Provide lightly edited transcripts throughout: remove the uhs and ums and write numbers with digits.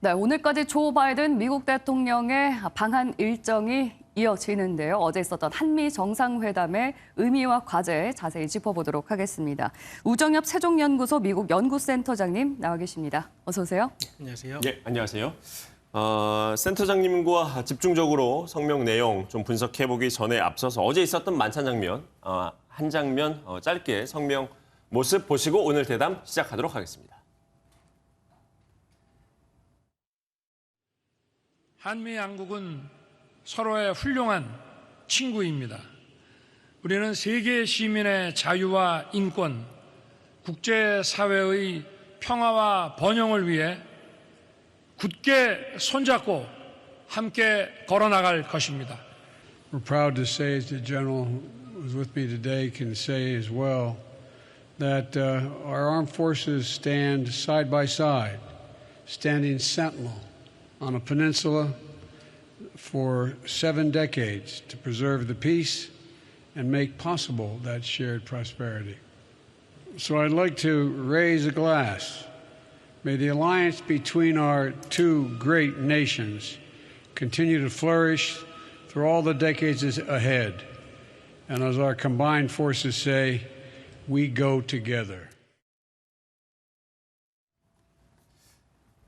네, 오늘까지 조 바이든 미국 대통령의 방한 일정이 이어지는데요. 어제 있었던 한미 정상회담의 의미와 과제 자세히 짚어보도록 하겠습니다. 우정엽 세종연구소 미국 연구센터장님 나와 계십니다. 어서 오세요. 안녕하세요. 네, 안녕하세요. 센터장님과 집중적으로 성명 내용 좀 분석해보기 전에 앞서서 어제 있었던 만찬 장면, 한 장면 짧게 성명 모습 보시고 오늘 대담 시작하도록 하겠습니다. 한미 양국은 서로의 훌륭한 친구입니다. 우리는 세계 시민의 자유와 인권, 국제사회의 평화와 번영을 위해 굳게 손잡고 함께 걸어나갈 것입니다. We're proud to say, as the general who's with me today can say as well, that our armed forces stand side by side, standing sentinel on a peninsula for 7 decades to preserve the peace and make possible that shared prosperity. So I'd like to raise a glass. May the alliance between our two great nations continue to flourish through all the decades ahead. And as our combined forces say, we go together.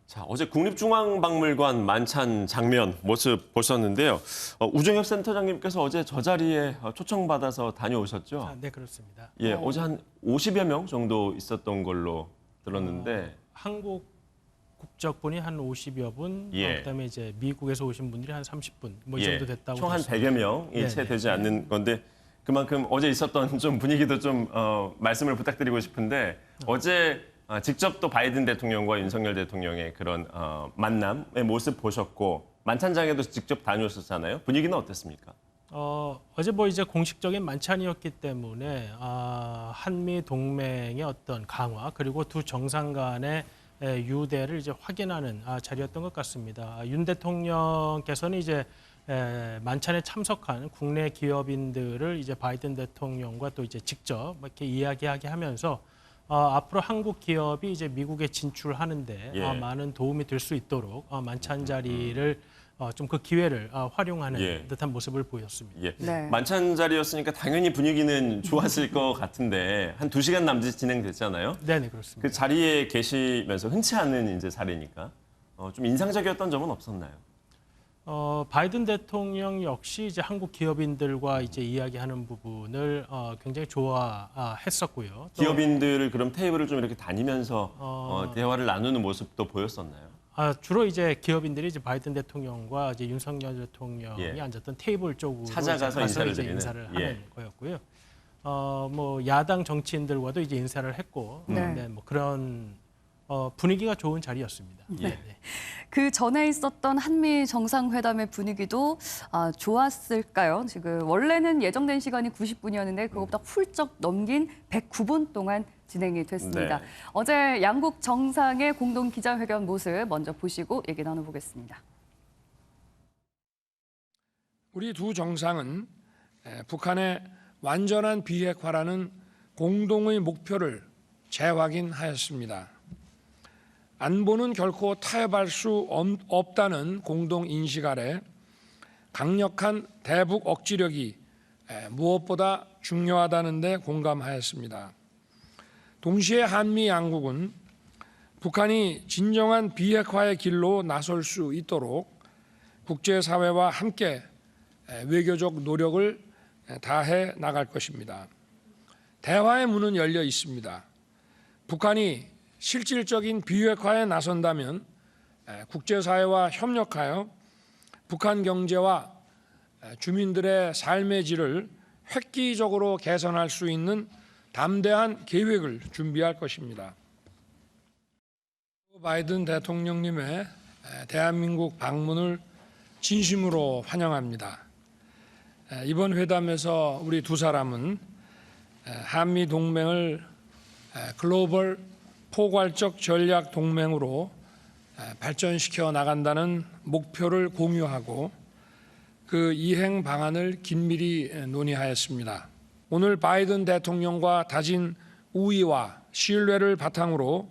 자, 어제 국립중앙박물관 만찬 장면 모습 보셨는데요. 우정엽 센터장님께서 어제 저 자리에 초청받아서 다녀오셨죠? 네, 그렇습니다. 예, 어제 한 50여 명 정도 있었던 걸로 들었는데 한국 국적분이 한 50여 분, 그다음에 이제 미국에서 오신 분들이 한 30분, 뭐 이 정도 됐다고. 총 한 100여 명이 채 되지 않는 건데 그만큼 어제 있었던 좀 분위기도 좀 말씀을 부탁드리고 싶은데 어제 직접 또 바이든 대통령과 윤석열 대통령의 그런 만남의 모습 보셨고 만찬장에도 직접 다녀오셨잖아요. 분위기는 어땠습니까? 어제 뭐 이제 공식적인 만찬이었기 때문에 한미 동맹의 어떤 강화 그리고 두 정상 간의 유대를 이제 확인하는 자리였던 것 같습니다. 윤 대통령께서는 이제 만찬에 참석한 국내 기업인들을 이제 바이든 대통령과 또 이제 직접 이렇게 이야기하게 하면서 앞으로 한국 기업이 이제 미국에 진출하는데 많은 도움이 될 수 있도록 만찬 자리를 좀 그 기회를 활용하는 듯한 모습을 보였습니다. 예. 네. 만찬 자리였으니까 당연히 분위기는 좋았을 것 같은데 한 2시간 남짓 진행됐잖아요. 네, 그렇습니다. 그 자리에 계시면서 흔치 않은 이제 자리니까 좀 인상적이었던 점은 없었나요? 바이든 대통령 역시 이제 한국 기업인들과 이제 이야기하는 부분을 굉장히 좋아했었고요. 또 기업인들을 그럼 테이블을 좀 이렇게 다니면서 대화를 나누는 모습도 보였었나요? 주로 이제 기업인들이 이제 바이든 대통령과 이제 윤석열 대통령이 앉았던 테이블 쪽으로 찾아가서 인사를 하는 거였고요. 뭐 야당 정치인들과도 이제 인사를 했고, 네, 뭐 그런 분위기가 좋은 자리였습니다. 네. 그 전에 있었던 한미 정상회담의 분위기도 좋았을까요? 지금 원래는 예정된 시간이 90분이었는데 그것보다 훌쩍 넘긴 109분 동안 진행이 됐습니다. 네. 어제 양국 정상의 공동 기자회견 모습 먼저 보시고 얘기 나눠보겠습니다. 우리 두 정상은 북한의 완전한 비핵화라는 공동의 목표를 재확인하였습니다. 안보는 결코 타협할 수 없다는 공동 인식 아래 강력한 대북 억지력이 무엇보다 중요하다는 데 공감하였습니다. 동시에 한미 양국은 북한이 진정한 비핵화의 길로 나설 수 있도록 국제사회와 함께 외교적 노력을 다해 나갈 것입니다. 대화의 문은 열려 있습니다. 북한이 실질적인 비핵화에 나선다면 국제사회와 협력하여 북한 경제와 주민들의 삶의 질을 획기적으로 개선할 수 있는 담대한 계획을 준비할 것입니다. 바이든 대통령님의 대한민국 방문을 진심으로 환영합니다. 이번 회담에서 우리 두 사람은 한미 동맹을 글로벌 포괄적 전략 동맹으로 발전시켜 나간다는 목표를 공유하고 그 이행 방안을 긴밀히 논의하였습니다. 오늘 바이든 대통령과 다진 우위와 신뢰를 바탕으로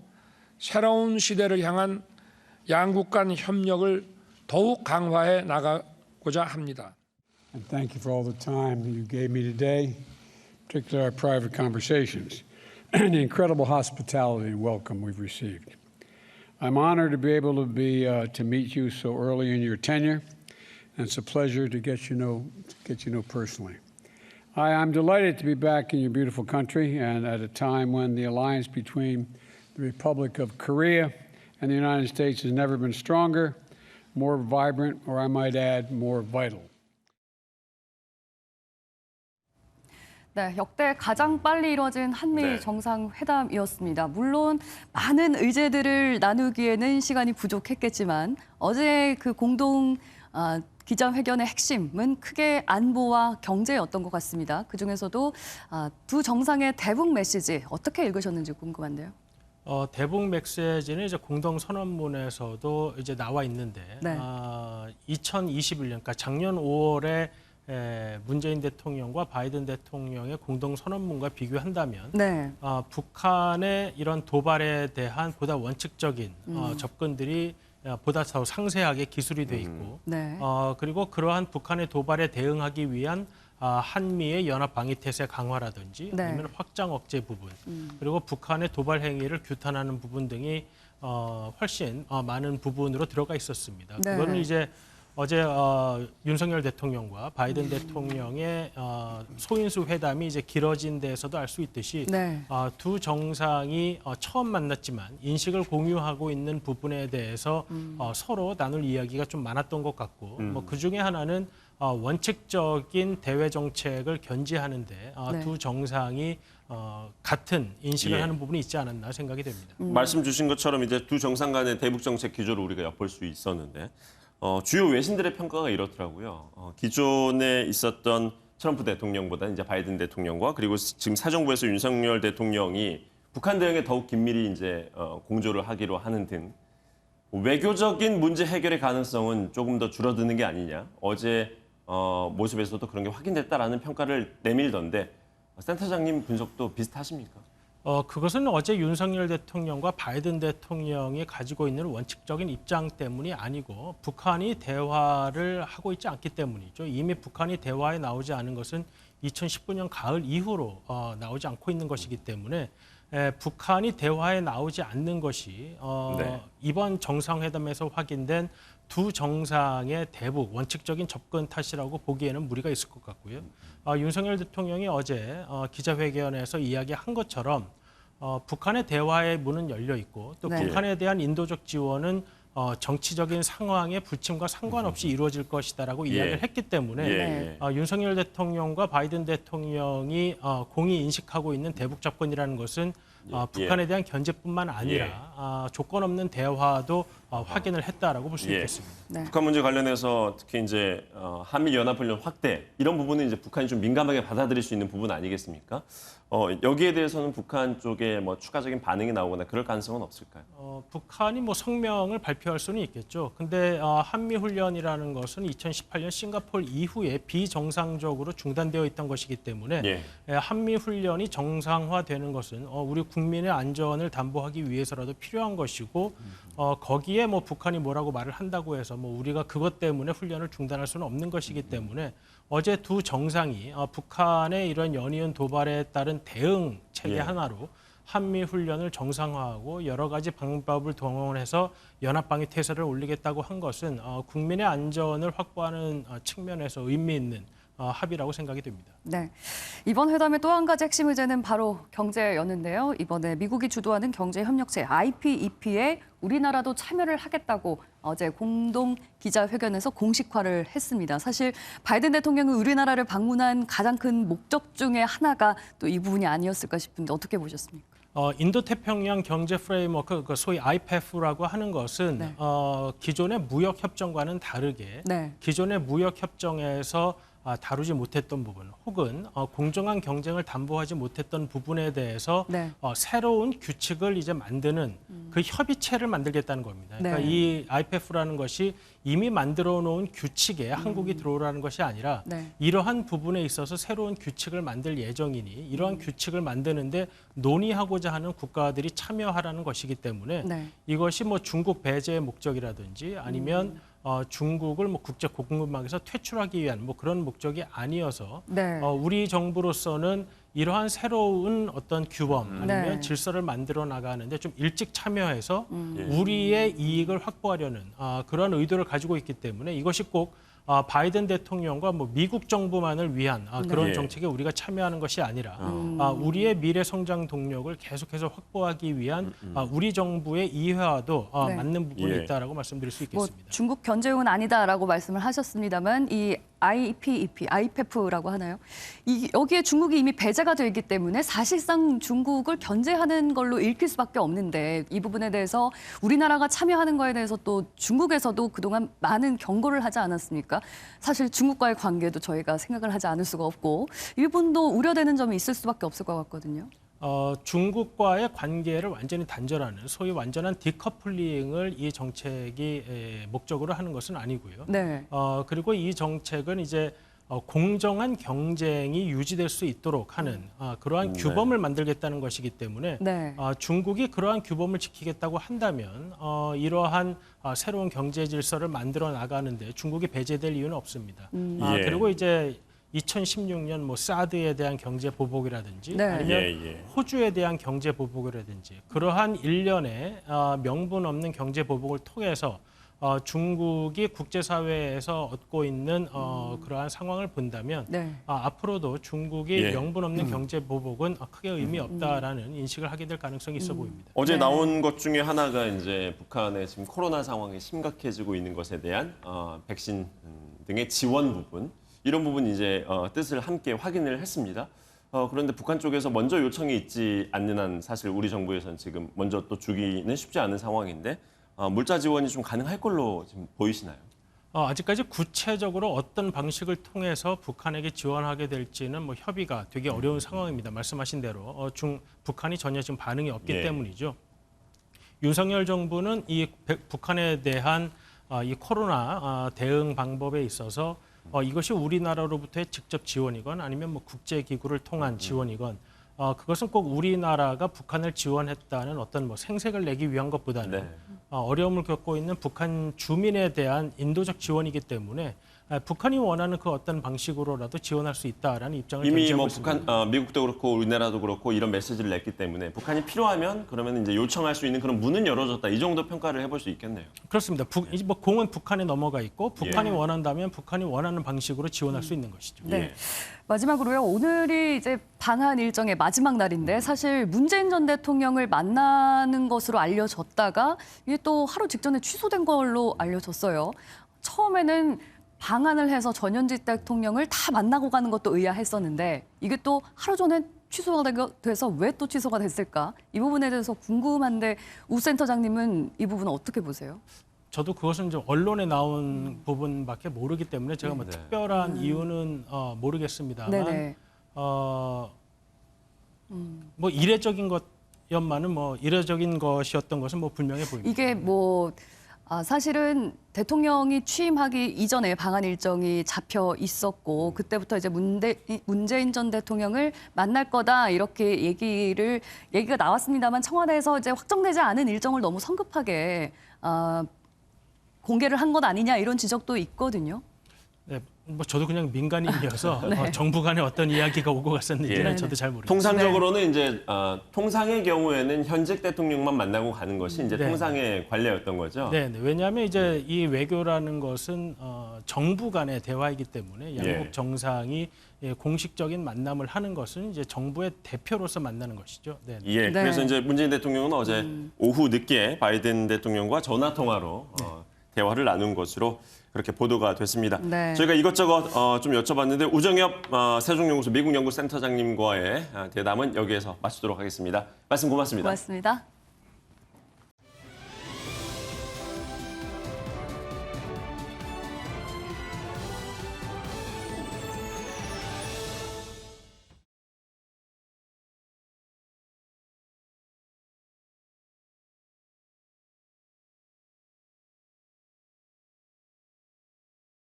새로운 시대를 향한 양국 간 협력을 더욱 강화해 나가고자 합니다. And thank you for all the time you gave me today, particularly our private conversations, and the incredible hospitality and welcome we've received. I'm honored to be able to meet you so early in your tenure, and it's a pleasure to get you know personally. I'm delighted to be back in your beautiful country, and at a time when the alliance between the Republic of Korea and the United States has never been stronger, more vibrant, or I might add, more vital. 네, 역대 가장 빨리 이뤄진 한미 네. 정상회담이었습니다. 물론 많은 의제들을 나누기에는 시간이 부족했겠지만 어제 그 공동 기자회견의 핵심은 크게 안보와 경제였던 것 같습니다. 그중에서도 두 정상의 대북 메시지 어떻게 읽으셨는지 궁금한데요. 대북 메시지는 이제 공동 선언문에서도 이제 나와 있는데 네. 2021년, 그러니까 작년 5월에 문재인 대통령과 바이든 대통령의 공동 선언문과 비교한다면 네. 북한의 이런 도발에 대한 보다 원칙적인 접근들이 보다 더 상세하게 기술이 돼 있고 네. 그리고 그러한 북한의 도발에 대응하기 위한 한미의 연합 방위 태세 강화라든지 네. 아니면 확장 억제 부분 그리고 북한의 도발 행위를 규탄하는 부분 등이 훨씬 많은 부분으로 들어가 있었습니다. 네. 그거는 이제 어제 윤석열 대통령과 바이든 대통령의 소인수 회담이 이제 길어진 데에서도 알 수 있듯이 네. 두 정상이 처음 만났지만 인식을 공유하고 있는 부분에 대해서 서로 나눌 이야기가 좀 많았던 것 같고 뭐 그 중에 하나는 원칙적인 대외 정책을 견지하는데 네. 두 정상이 같은 인식을 예. 하는 부분이 있지 않았나 생각이 됩니다. 말씀 주신 것처럼 이제 두 정상 간의 대북 정책 기조를 우리가 엿볼 수 있었는데 주요 외신들의 평가가 이렇더라고요. 기존에 있었던 트럼프 대통령보다 이제 바이든 대통령과 그리고 지금 사정부에서 윤석열 대통령이 북한 대응에 더욱 긴밀히 이제 공조를 하기로 하는 등 외교적인 문제 해결의 가능성은 조금 더 줄어드는 게 아니냐. 어제 모습에서도 그런 게 확인됐다라는 평가를 내밀던데 센터장님 분석도 비슷하십니까? 그것은 어제 윤석열 대통령과 바이든 대통령이 가지고 있는 원칙적인 입장 때문이 아니고 북한이 대화를 하고 있지 않기 때문이죠. 이미 북한이 대화에 나오지 않은 것은 2019년 가을 이후로 나오지 않고 있는 것이기 때문에 북한이 대화에 나오지 않는 것이 네. 이번 정상회담에서 확인된 두 정상의 대북 원칙적인 접근 탓이라고 보기에는 무리가 있을 것 같고요. 윤석열 대통령이 어제 기자회견에서 이야기한 것처럼 북한의 대화의 문은 열려 있고 또 네. 북한에 대한 인도적 지원은 정치적인 상황의 부침과 상관없이 이루어질 것이다라고 예. 이야기를 했기 때문에 네. 윤석열 대통령과 바이든 대통령이 공히 인식하고 있는 대북 접근이라는 것은 북한에 대한 견제뿐만 아니라 조건 없는 대화도 확인을 했다라고 볼 수 예. 있겠습니다. 네. 북한 문제 관련해서 특히 이제 한미 연합훈련 확대 이런 부분은 이제 북한이 좀 민감하게 받아들일 수 있는 부분 아니겠습니까? 여기에 대해서는 북한 쪽에 뭐 추가적인 반응이 나오거나 그럴 가능성은 없을까요? 북한이 뭐 성명을 발표할 수는 있겠죠. 근데 한미 훈련이라는 것은 2018년 싱가포르 이후에 비정상적으로 중단되어 있던 것이기 때문에 예. 한미 훈련이 정상화되는 것은 우리 국민의 안전을 담보하기 위해서라도 필요한 것이고 거기에 뭐 북한이 뭐라고 말을 한다고 해서 뭐 우리가 그것 때문에 훈련을 중단할 수는 없는 것이기 때문에 어제 두 정상이 북한의 이런 연이은 도발에 따른 대응 체계 예. 하나로 한미 훈련을 정상화하고 여러 가지 방법을 동원해서 연합방위 태세를 올리겠다고 한 것은 국민의 안전을 확보하는 측면에서 의미 있는 합의라고 생각이 됩니다. 네. 이번 회담의 또 한 가지 핵심 의제는 바로 경제였는데요. 이번에 미국이 주도하는 경제협력체 IPEP에 우리나라도 참여를 하겠다고 어제 공동 기자회견에서 공식화를 했습니다. 사실 바이든 대통령이 우리나라를 방문한 가장 큰 목적 중에 하나가 또 이 부분이 아니었을까 싶은데 어떻게 보셨습니까? 인도태평양 경제 프레임워크, 소위 IPEF라고 하는 것은 네. 기존의 무역 협정과는 다르게 네. 기존의 무역 협정에서 다루지 못했던 부분 혹은 공정한 경쟁을 담보하지 못했던 부분에 대해서 네. 새로운 규칙을 이제 만드는 그 협의체를 만들겠다는 겁니다. 그러니까 네. 이 IPEF라는 것이 이미 만들어 놓은 규칙에 한국이 들어오라는 것이 아니라 네. 이러한 부분에 있어서 새로운 규칙을 만들 예정이니 이러한 규칙을 만드는데 논의하고자 하는 국가들이 참여하라는 것이기 때문에 네. 이것이 뭐 중국 배제의 목적이라든지 아니면 중국을 뭐 국제 공급망에서 퇴출하기 위한 뭐 그런 목적이 아니어서 네. 우리 정부로서는 이러한 새로운 어떤 규범 아니면 네. 질서를 만들어 나가는데 좀 일찍 참여해서 예. 우리의 이익을 확보하려는 그런 의도를 가지고 있기 때문에 이것이 꼭 바이든 대통령과 뭐 미국 정부만을 위한 그런 네. 정책에 우리가 참여하는 것이 아니라 우리의 미래 성장 동력을 계속해서 확보하기 위한 우리 정부의 이해와도 네. 맞는 부분이 예. 있다라고 말씀드릴 수 뭐 있겠습니다. 중국 견제용은 아니다라고 말씀을 하셨습니다만 이 IPEF라고 하나요? 여기에 중국이 이미 배제가 되어 있기 때문에 사실상 중국을 견제하는 걸로 읽힐 수밖에 없는데 이 부분에 대해서 우리나라가 참여하는 거에 대해서 또 중국에서도 그동안 많은 경고를 하지 않았습니까? 사실 중국과의 관계도 저희가 생각을 하지 않을 수가 없고 이 부분도 우려되는 점이 있을 수밖에 없을 것 같거든요. 중국과의 관계를 완전히 단절하는 소위 완전한 디커플링을 이 정책이 목적으로 하는 것은 아니고요. 네. 그리고 이 정책은 이제 공정한 경쟁이 유지될 수 있도록 하는 그러한 네. 규범을 만들겠다는 것이기 때문에 네. 중국이 그러한 규범을 지키겠다고 한다면 이러한 새로운 경제 질서를 만들어 나가는데 중국이 배제될 이유는 없습니다. 예. 그리고 이제 2016년 뭐 사드에 대한 경제 보복이라든지 네. 아니면 예. 호주에 대한 경제 보복이라든지 그러한 일련의 명분 없는 경제 보복을 통해서 중국이 국제사회에서 얻고 있는 그러한 상황을 본다면 네. 앞으로도 중국이 예. 명분 없는 경제 보복은 크게 의미 없다라는 인식을 하게 될 가능성이 있어 보입니다. 어제 네. 나온 것 중에 하나가 이제 북한의 지금 코로나 상황이 심각해지고 있는 것에 대한 백신 등의 지원 부분 이런 부분 이제 뜻을 함께 확인을 했습니다. 그런데 북한 쪽에서 먼저 요청이 있지 않는 한 사실 우리 정부에서는 지금 먼저 또 주기는 쉽지 않은 상황인데 물자 지원이 좀 가능할 걸로 지금 보이시나요? 아직까지 구체적으로 어떤 방식을 통해서 북한에게 지원하게 될지는 뭐 협의가 되게 어려운 상황입니다. 말씀하신 대로 북한이 전혀 지금 반응이 없기 예. 때문이죠. 윤석열 정부는 이 북한에 대한 이 코로나 대응 방법에 있어서 이것이 우리나라로부터의 직접 지원이건 아니면 뭐 국제기구를 통한 지원이건 그것은 꼭 우리나라가 북한을 지원했다는 어떤 뭐 생색을 내기 위한 것보다는 네. 어려움을 겪고 있는 북한 주민에 대한 인도적 지원이기 때문에 북한이 원하는 그 어떤 방식으로라도 지원할 수 있다라는 입장을 이미 견지하고 뭐 있습니다. 북한, 미국도 그렇고 우리나라도 그렇고 이런 메시지를 냈기 때문에 북한이 필요하면 그러면 이제 요청할 수 있는 그런 문은 열어줬다. 이 정도 평가를 해볼 수 있겠네요. 그렇습니다. 이제 뭐 공은 북한에 넘어가 있고 북한이 예. 원한다면 북한이 원하는 방식으로 지원할 수 있는 것이죠. 네. 예. 마지막으로요. 오늘이 이제 방한 일정의 마지막 날인데 사실 문재인 전 대통령을 만나는 것으로 알려졌다가 이게 또 하루 직전에 취소된 걸로 알려졌어요. 처음에는 방한을 해서 전현직 대통령을 다 만나고 가는 것도 의아했었는데 이게 또 하루 전에 취소가 돼서 왜 또 취소가 됐을까? 이 부분에 대해서 궁금한데 우 센터장님은 이 부분은 어떻게 보세요? 저도 그것은 좀 언론에 나온 부분밖에 모르기 때문에 제가 뭐 네. 특별한 이유는 모르겠습니다만 네네. 뭐 이례적인 것연만은 뭐 이례적인 것이었던 것은 뭐 분명해 보입니다. 이게 뭐 사실은 대통령이 취임하기 이전에 방한 일정이 잡혀 있었고 그때부터 이제 문재인 전 대통령을 만날 거다 이렇게 얘기가 나왔습니다만 청와대에서 이제 확정되지 않은 일정을 너무 성급하게 공개를 한 것 아니냐 이런 지적도 있거든요. 네, 뭐 저도 그냥 민간인이어서 네. 정부 간에 어떤 이야기가 오고 갔었는지는 예. 저도 잘 모르겠습니다. 통상적으로는 이제 통상의 경우에는 현직 대통령만 만나고 가는 것이 이제 네. 통상의 관례였던 거죠. 네, 왜냐하면 이제 이 외교라는 것은 정부 간의 대화이기 때문에 양국 예. 정상이 공식적인 만남을 하는 것은 이제 정부의 대표로서 만나는 것이죠. 네. 예, 네. 그래서 이제 문재인 대통령은 어제 오후 늦게 바이든 대통령과 전화 통화로 대화를 나눈 것으로 그렇게 보도가 됐습니다. 네. 저희가 이것저것 좀 여쭤봤는데 우정엽 세종연구소 미국연구센터장님과의 대담은 여기에서 마치도록 하겠습니다. 말씀 고맙습니다. 고맙습니다.